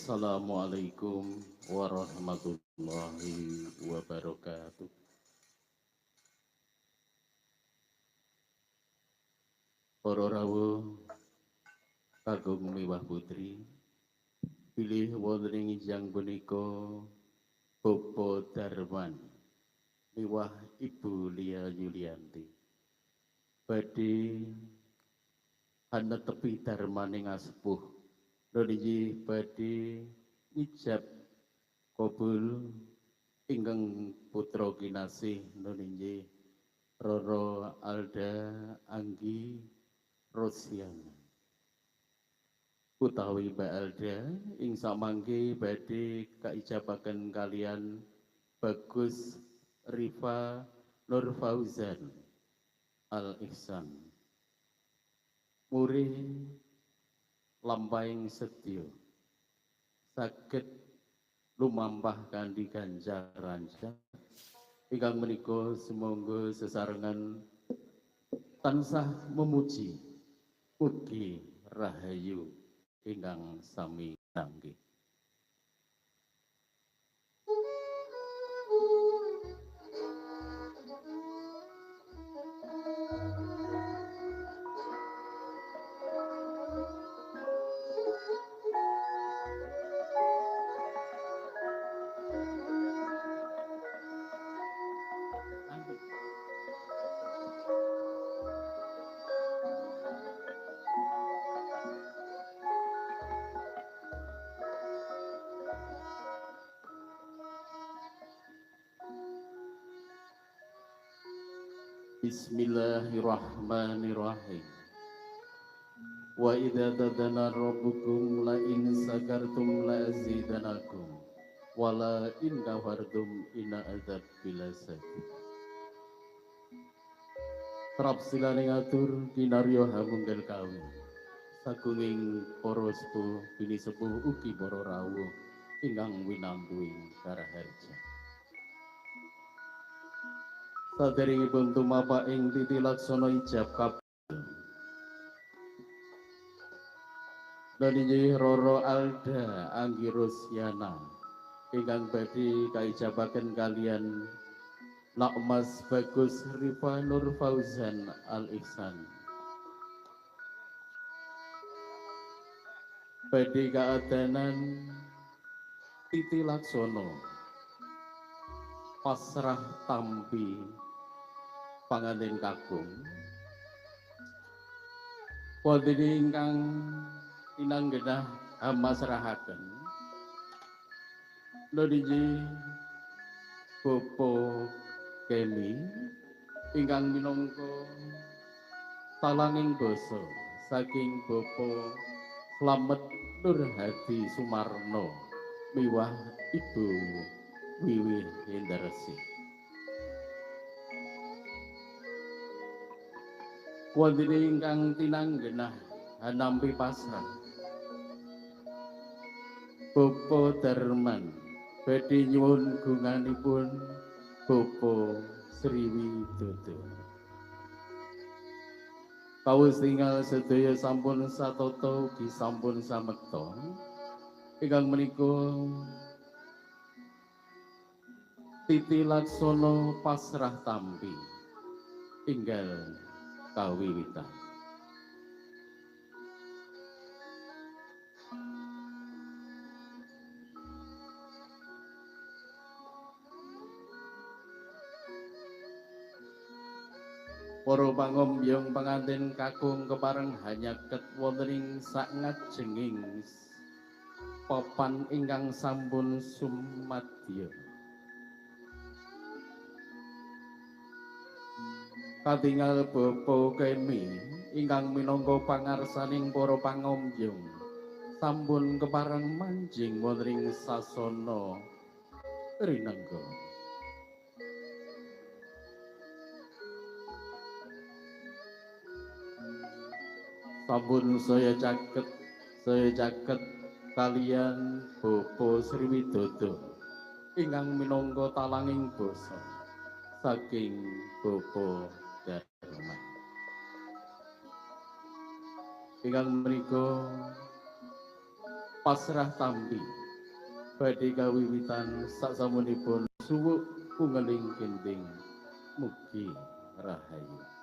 Assalamualaikum warahmatullahi wabarakatuh. Para rawuh kagum miwah putri, pilih wonten ing ijang punika Bopo Darman miwah Ibu Lia Yulianti. Badhe hanetepi darmaning asepuh niki badhe ngijab kabul ingkang putra kinasih niki Roro Alda Anggi Rosiana utawi Mbak Alda ing samangke badhe kaijabaken kalian Bagus Rifa Nur Fauzan Al Ihsan muri lampahing sedya saged lumampah kanthi ganjaran ingkang menika sumangga sesarengan tansah memuji mugi rahayu ingkang sami kangge. Bismillahirrahmanirrahim. Wa idza tadana rabbukum la in sakartum la azidanakum wa la in kafartum inna adzab bilasad. Trap silane ngatur kinarya hamunggal kawin. Sagunging para sepuh bini sepuh ugi para rawuh ingkang winampuing karaharja. Saderengipun tumapa ing titi laksana ijab kabul. Niki Roro Alda Anggi Rosiana ingkang badhe kaijabaken kalian Nakmas Bagus Rifa Nur Fauzan Al Ihsan. Badhe kaadanan titi laksana pasrah tampi panganten kakung wonten ingkang inanggenah amasrahaken niki Bopo Kemi ingkang minangka talanging basa saking Bopo Slamet Nur Hadi Sumarno miwah Ibu Wiwih Hendarsi. Wonten ingkang tinanggenah nampi pasrah Bopo Darman badhe nyuwun gunganipun Bopo Sriwidodo. Kawusingal sedaya sampun satata ugi sampun samekta ingkang menika titi laksana pasrah tampi inggal kawiwitan. Para pangombyong panganten kakung kepareng hanyaket wonten ing sangajenging papan ingkang sampun sumadya. Katingal Bopo Kemi ingkang minangka pangarsaning para pangombyong sampun kepareng manjing wonten ing sasana rinengga. Sampun saya caket kalian Bopo Sriwidodo ingkang minangka talanging basa saking Bopo Darman. Ingkang menika pasrah tampi badhe kawiwitan sasamunipun suwuk kungeling kinting mugi rahayu.